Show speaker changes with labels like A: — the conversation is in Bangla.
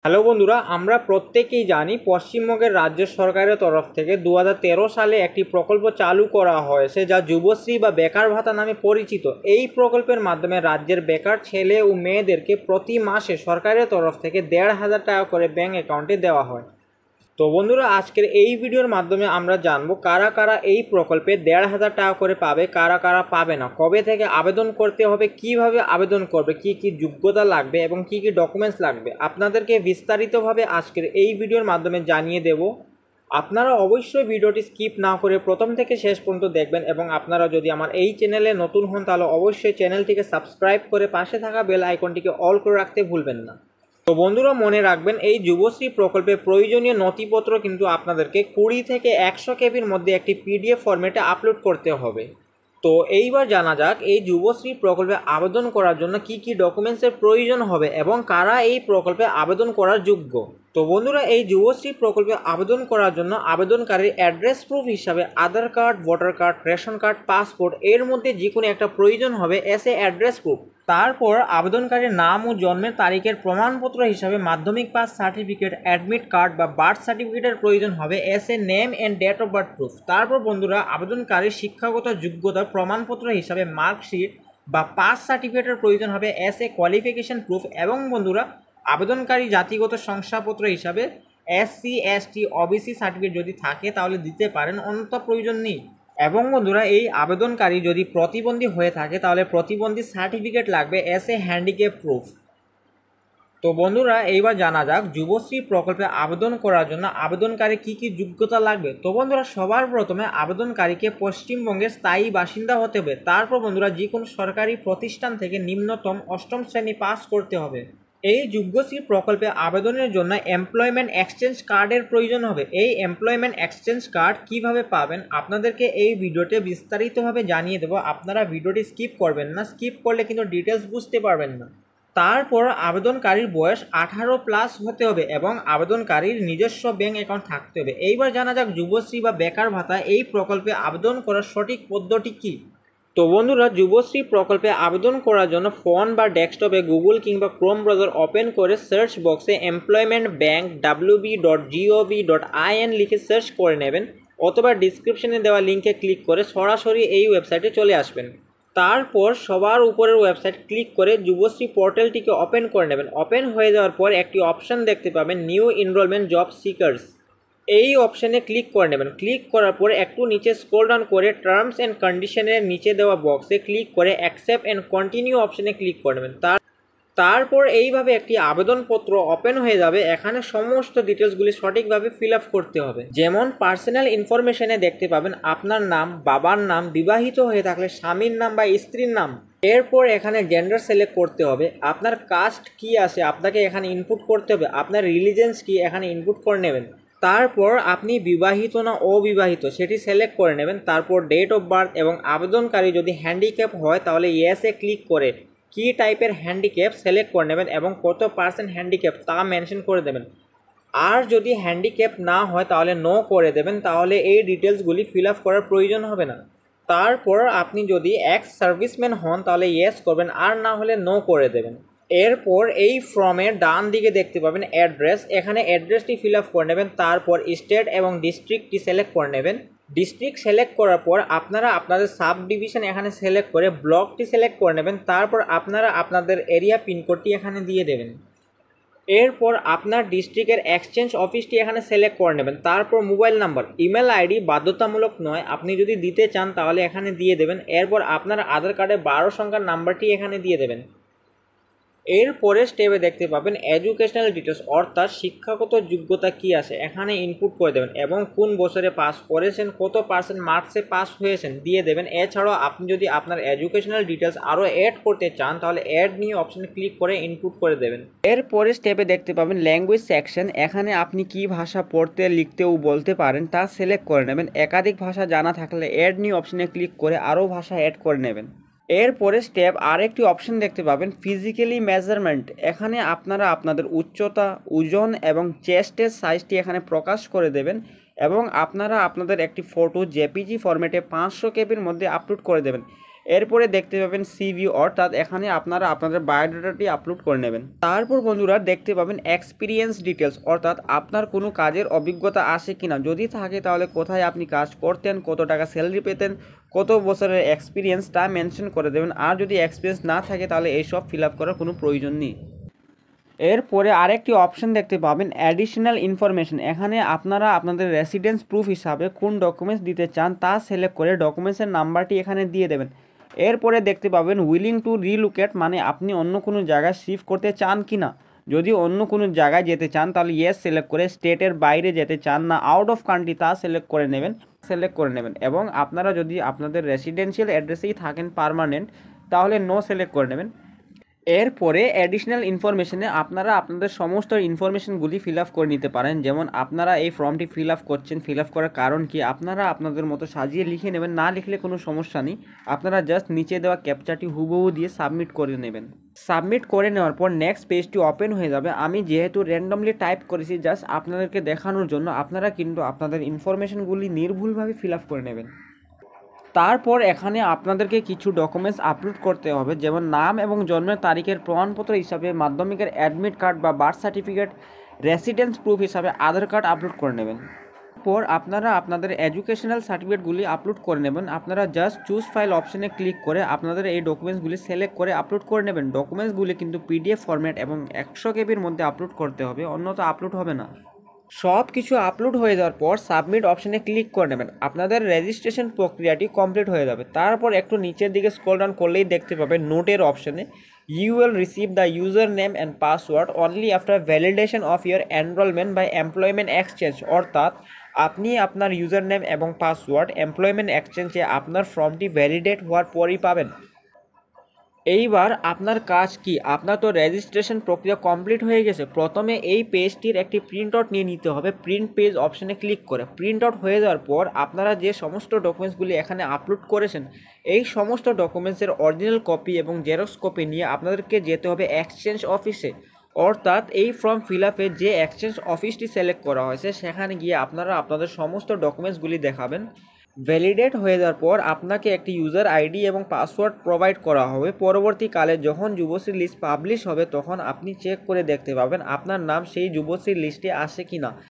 A: হ্যালো বন্ধুরা, আমরা প্রত্যেকেই জানি পশ্চিমবঙ্গের রাজ্য সরকারের তরফ থেকে 2013 সালে একটি প্রকল্প চালু করা হয়েছে যা যুবশ্রী বা বেকার ভাতা নামে পরিচিত। এই প্রকল্পের মাধ্যমে রাজ্যের বেকার ছেলে ও মেয়েদেরকে প্রতি মাসে সরকারের তরফ থেকে 1,500 টাকা করে ব্যাঙ্ক অ্যাকাউন্টে দেওয়া হয়। তো বন্ধুরা, আজকের এই ভিডিওর মাধ্যমে আমরা জানবো কারা কারা এই প্রকল্পে 1,500 টাকা করে পাবে, কারা কারা পাবে না, কবে থেকে আবেদন করতে হবে, কিভাবে আবেদন করবে, কি কি যোগ্যতা লাগবে এবং কি কি ডকুমেন্টস লাগবে আপনাদেরকে বিস্তারিতভাবে আজকের এই ভিডিওর মাধ্যমে জানিয়ে দেব। আপনারা অবশ্যই ভিডিওটি স্কিপ না করে প্রথম থেকে শেষ পর্যন্ত দেখবেন এবং আপনারা যদি আমার এই চ্যানেলে নতুন হন তাহলে অবশ্যই চ্যানেলটিকে সাবস্ক্রাইব করে পাশে থাকা বেল আইকনটিকে অল করে রাখতে ভুলবেন না। তো বন্ধুরা, মনে রাখবেন এই যুবশ্রী প্রকল্পে প্রয়োজনীয় নথিপত্র কিন্তু আপনাদেরকে 20 থেকে 100 কেবির মধ্যে একটি পিডিএফ ফরম্যাটে আপলোড করতে হবে। তো এইবার জানা যাক এই যুবশ্রী প্রকল্পে আবেদন করার জন্য কি কি ডকুমেন্টসের প্রয়োজন হবে এবং কারা এই প্রকল্পে আবেদন করার যোগ্য। তো বন্ধুরা, এই যুবশ্রী প্রকল্পে আবেদন করার জন্য আবেদনকারীর অ্যাড্রেস প্রুফ হিসাবে Aadhaar card, voter card, ration card, passport এর মধ্যে যে কোনো একটা প্রয়োজন হবে এস এ অ্যাড্রেস প্রুফ। তারপর আবেদনকারীর নাম ও জন্মের তারিখের প্রমাণপত্র হিসাবে মাধ্যমিক পাস সার্টিফিকেট, অ্যাডমিট কার্ড বা বার্থ সার্টিফিকেটের প্রয়োজন হবে as a name and date of birth proof. তারপর বন্ধুরা, আবেদনকারীর শিক্ষাগত যোগ্যতার প্রমাণপত্র হিসাবে মার্কশিট বা পাস সার্টিফিকেটের প্রয়োজন হবে এস এ কোয়ালিফিকেশন প্রুফ। এবং বন্ধুরা, আবেদনকারী জাতিগত শংসাপত্র হিসাবে SC ST OBC সার্টিফিকেট যদি থাকে তাহলে দিতে পারেন, অন্যথা প্রয়োজন নেই। এবং বন্ধুরা, এই আবেদনকারী যদি প্রতিবন্ধী হয়ে থাকে তাহলে প্রতিবন্ধী সার্টিফিকেট লাগবে এস এ হ্যান্ডিক্যাপ প্রুফ। তো বন্ধুরা, এইবার জানা যাক যুবশ্রী প্রকল্পে আবেদন করার জন্য আবেদনকারী কি কি যোগ্যতা লাগবে। তো বন্ধুরা, সবার প্রথমে আবেদনকারীকে পশ্চিমবঙ্গের স্থায়ী বাসিন্দা হতে হবে। তারপর বন্ধুরা, যে কোনো সরকারি প্রতিষ্ঠান থেকে নিম্নতম 8ম শ্রেণী পাস করতে হবে। এই যুবশ্রী প্রকল্পে আবেদনের জন্য এমপ্লয়মেন্ট এক্সচেঞ্জ কার্ডের প্রয়োজন হবে। এই এমপ্লয়মেন্ট এক্সচেঞ্জ কার্ড কিভাবে পাবেন আপনাদেরকে এই ভিডিওতে বিস্তারিতভাবে জানিয়ে দেবো। আপনারা ভিডিওটি স্কিপ করবেন না, স্কিপ করলে কিন্তু ডিটেলস বুঝতে পারবেন না। তারপর আবেদনকারীর বয়স 18+ হতে হবে এবং আবেদনকারীর নিজস্ব ব্যাঙ্ক অ্যাকাউন্ট থাকতে হবে। এইবার জানা যাক যুবশ্রী বা বেকার ভাতা এই প্রকল্পে আবেদন করার সঠিক পদ্ধতি কী। তো বন্ধুরা, যুবশ্রী প্রকল্পে আবেদন করার জন্য ফোন বা ডেস্কটপে গুগল কিংবা ক্রোম ব্রাউজার ওপেন করে সার্চ বক্সে এমপ্লয়মেন্ট ব্যাঙ্ক wb.gov.in লিখে সার্চ করে নেবেন, অথবা ডিসক্রিপশনে দেওয়া লিঙ্কে ক্লিক করে সরাসরি এই ওয়েবসাইটে চলে আসবেন। তারপর সবার উপরের ওয়েবসাইট ক্লিক করে যুবশ্রী পোর্টালটিকে ওপেন করে নেবেন। ওপেন হয়ে যাওয়ার পর একটি অপশান দেখতে পাবেন, নিউ এনরোলমেন্ট জব সিকার্স। এই অপশানে ক্লিক করে নেবেন। ক্লিক করার পর একটু নিচে স্ক্রল ডাউন করে টার্মস অ্যান্ড কন্ডিশনের নিচে দেওয়া বক্সে ক্লিক করে অ্যাকসেপ্ট অ্যান্ড কন্টিনিউ অপশানে ক্লিক করে নেবেন। তারপর এইভাবে একটি আবেদনপত্র ওপেন হয়ে যাবে। এখানে সমস্ত ডিটেলসগুলি সঠিকভাবে ফিল আপ করতে হবে। যেমন পার্সোনাল ইনফরমেশনে দেখতে পাবেন আপনার নাম, বাবার নাম, বিবাহিত হয়ে থাকলে স্বামীর নাম বা স্ত্রীর নাম। এরপর এখানে জেন্ডার সিলেক্ট করতে হবে, আপনার কাস্ট কি আছে আপনাকে এখানে ইনপুট করতে হবে, আপনার রিলিজিয়ন্স কি এখানে ইনপুট করে নেবেন। তারপর আপনি বিবাহিত না অবিবাহিত সেটি সিলেক্ট করে নেবেন। তারপর ডেট অফ বার্থ এবং আবেদনকারী যদি হ্যান্ডিক্যাপ হয় তাহলে ইয়েসে ক্লিক করে কি টাইপের হ্যান্ডিক্যাপ সিলেক্ট করে নেবেন এবং কত % হ্যান্ডিক্যাপ তা মেনশন করে দেবেন। আর যদি হ্যান্ডিক্যাপ না হয় তাহলে নো করে দেবেন, তাহলে এই ডিটেলসগুলি ফিল আপ করার প্রয়োজন হবে না। তারপর আপনি যদি এক্স সার্ভিসম্যান হন তাহলে ইয়েস করবেন, আর না হলে নো করে দেবেন। এরপর এই ফর্মের ডান দিকে দেখতে পাবেন অ্যাড্রেস, এখানে অ্যাড্রেসটি ফিল আপ করে নেবেন। তারপর স্টেট এবং ডিস্ট্রিক্টটি সিলেক্ট করে নেবেন। ডিস্ট্রিক্ট সিলেক্ট করার পর আপনারা আপনাদের সাব ডিভিশন এখানে সিলেক্ট করে ব্লকটি সিলেক্ট করে নেবেন। তারপর আপনারা আপনাদের এরিয়া পিনকোডটি এখানে দিয়ে দেবেন। এরপর আপনার ডিস্ট্রিক্টের এক্সচেঞ্জ অফিসটি এখানে সিলেক্ট করে নেবেন। তারপর মোবাইল নাম্বার, ইমেল আইডি বাধ্যতামূলক নয়, আপনি যদি দিতে চান তাহলে এখানে দিয়ে দেবেন। এরপর আপনার আধার কার্ডের 12 সংখ্যার নাম্বারটি এখানে দিয়ে দেবেন। এরপরে স্টেপে দেখতে পাবেন এডুকেশনাল ডিটেলস, অর্থাৎ শিক্ষাগত যোগ্যতা কি আছে এখানে ইনপুট করে দেবেন এবং কোন বছরে পাস করেছেন, কত % মার্কসে পাস হয়েছেন দিয়ে দেবেন। এছাড়াও আপনি যদি আপনার এডুকেশনাল ডিটেলস আরও অ্যাড করতে চান তাহলে অ্যাড নিয়ে অপশানে ক্লিক করে ইনপুট করে দেবেন। এরপরে স্টেপে দেখতে পাবেন ল্যাঙ্গুয়েজ সেকশন, এখানে আপনি কি ভাষা পড়তে লিখতে ও বলতে পারেন তা সিলেক্ট করে নেবেন। একাধিক ভাষা জানা থাকলে অ্যাড নিউ অপশানে ক্লিক করে আরও ভাষা অ্যাড করে নেবেন। এরপরে স্টেপ আরেকটি অপশন দেখতে পাবেন ফিজিক্যালি মেজারমেন্ট, এখানে আপনারা আপনাদের উচ্চতা, ওজন এবং চেস্টের সাইজটি এখানে প্রকাশ করে দেবেন এবং আপনারা আপনাদের একটি ফটো জেপিজি ফরম্যাটে 500 কেবির মধ্যে আপলোড করে দেবেন।
B: এরপরে দেখতে পাবেন সিভি, অর্থাৎ এখানে আপনারা আপনাদের বায়োডাটাটি আপলোড করে নেবেন। তারপর বন্ধুরা দেখতে পাবেন এক্সপিরিয়েন্স ডিটেলস, অর্থাৎ আপনার কোনো কাজের অভিজ্ঞতা আছে কিনা, যদি থাকে তাহলে কোথায় আপনি কাজ করতেন, কত টাকা স্যালারি পেতেন, কত বছরের এক্সপিরিয়েন্স তা মেনশন করে দেবেন। আর যদি এক্সপিরিয়েন্স না থাকে তাহলে এইসব ফিল আপ করার কোনো প্রয়োজন নেই। এরপরে আরেকটি অপশন দেখতে পাবেন অ্যাডিশনাল ইনফরমেশন। এখানে আপনারা আপনাদের রেসিডেন্স প্রুফ হিসাবে কোন ডকুমেন্টস দিতে চান তা সিলেক্ট করে ডকুমেন্টসের নাম্বারটি এখানে দিয়ে দেবেন। এরপরে দেখতে পাবেন উইলিং টু রিলোকেট, মানে আপনি অন্য কোনো জায়গায় শিফট করতে চান কি না। যদি অন্য কোনো জায়গায় যেতে চান তাহলে ইয়েস সিলেক্ট করে, স্টেটের বাইরে যেতে চান না আউট অফ কান্ট্রি তা সিলেক্ট করে নেবেন এবং আপনারা যদি আপনাদের রেসিডেন্সিয়াল অ্যাড্রেসেই থাকেন পার্মানেন্ট তাহলে নো সিলেক্ট করে নেবেন। এরপরে অ্যাডিশনাল ইনফরমেশনে আপনারা আপনাদের সমস্ত ইনফরমেশনগুলি ফিল আপ করে নিতে পারেন। যেমন আপনারা এই ফর্মটি ফিল আপ করছেন, ফিল আপ করার কারণ কি আপনারা আপনাদের মতো সাজিয়ে লিখে নেবেন, না লিখলে কোনো সমস্যা নেই। আপনারা জাস্ট নিচে দেওয়া ক্যাপচারটি হুবহু দিয়ে সাবমিট করে নেবেন। সাবমিট করে নেওয়ার পর নেক্সট পেজটি ওপেন হয়ে যাবে। আমি যেহেতু র্যান্ডমলি টাইপ করেছি জাস্ট আপনাদেরকে দেখানোর জন্য, আপনারা কিন্তু আপনাদের ইনফরমেশনগুলি নির্ভুলভাবে ফিল আপ করে নেবেন। তারপর এখানে আপনাদেরকে কিছু ডকুমেন্টস আপলোড করতে হবে, যেমন নাম এবং জন্মের তারিখের প্রমাণপত্র হিসাবে মাধ্যমিকের অ্যাডমিট কার্ড বা বার্থ সার্টিফিকেট, রেসিডেন্স প্রুফ হিসাবে আধার কার্ড আপলোড করে নেবেন। পর আপনারা আপনাদের এডুকেশনাল সার্টিফিকেটগুলি আপলোড করে নেবেন। আপনারা জাস্ট চুজ ফাইল অপশনে ক্লিক করে আপনাদের এই ডকুমেন্টসগুলি সিলেক্ট করে আপলোড করে নেবেন। ডকুমেন্টসগুলি কিন্তু পিডিএফ ফরম্যাট এবং 100 কেবির মধ্যে আপলোড করতে হবে, অন্যথা আপলোড হবে না। সব কিছু আপলোড হয়ে যাওয়ার পর সাবমিট অপশনে ক্লিক করে নেবেন। আপনাদের রেজিস্ট্রেশন প্রক্রিয়াটি কমপ্লিট হয়ে যাবে। তারপর একটু নিচের দিকে স্ক্রল ডাউন করলেই দেখতে পাবেন নোটের অপশনে you will receive the user name and password only after validation of your enrolment by employment exchange, অর্থাৎ আপনি আপনার ইউজার নেম এবং পাসওয়ার্ড এমপ্লয়মেন্ট এক্সচেঞ্জে আপনার ফর্মটি ভ্যালিডেট হওয়ার পরই পাবেন। এইবার আপনার কাজ কি, আপনার তো রেজিস্ট্রেশন প্রক্রিয়া কমপ্লিট হয়ে গেছে। প্রথমে এই পেজটির একটি প্রিন্ট আউট নিয়ে নিতে হবে। প্রিন্ট পেজ অপশনে ক্লিক করে প্রিন্ট আউট হয়ে যাওয়ার পর আপনারা যে সমস্ত ডকুমেন্টসগুলি এখানে আপলোড করেছেন এই সমস্ত ডকুমেন্টসের অরিজিনাল কপি এবং জেরক্স কপি নিয়ে আপনাদেরকে যেতে হবে এক্সচেঞ্জ অফিসে, অর্থাৎ এই ফর্ম ফিল আপে যে এক্সচেঞ্জ অফিসটি সিলেক্ট করা হয়েছে সেখানে গিয়ে আপনারা আপনাদের সমস্ত ডকুমেন্টসগুলি দেখাবেন। ভ্যালিডেট হয়ে যাওয়ার পর আপনাকে একটি ইউজার আইডি এবং পাসওয়ার্ড প্রোভাইড করা হবে। পরবর্তীকালে যখন যুবশ্রী লিস্ট পাবলিশ হবে তখন আপনি চেক করে দেখতে পাবেন আপনার নাম সেই যুবশ্রী লিস্টে আসে কিনা।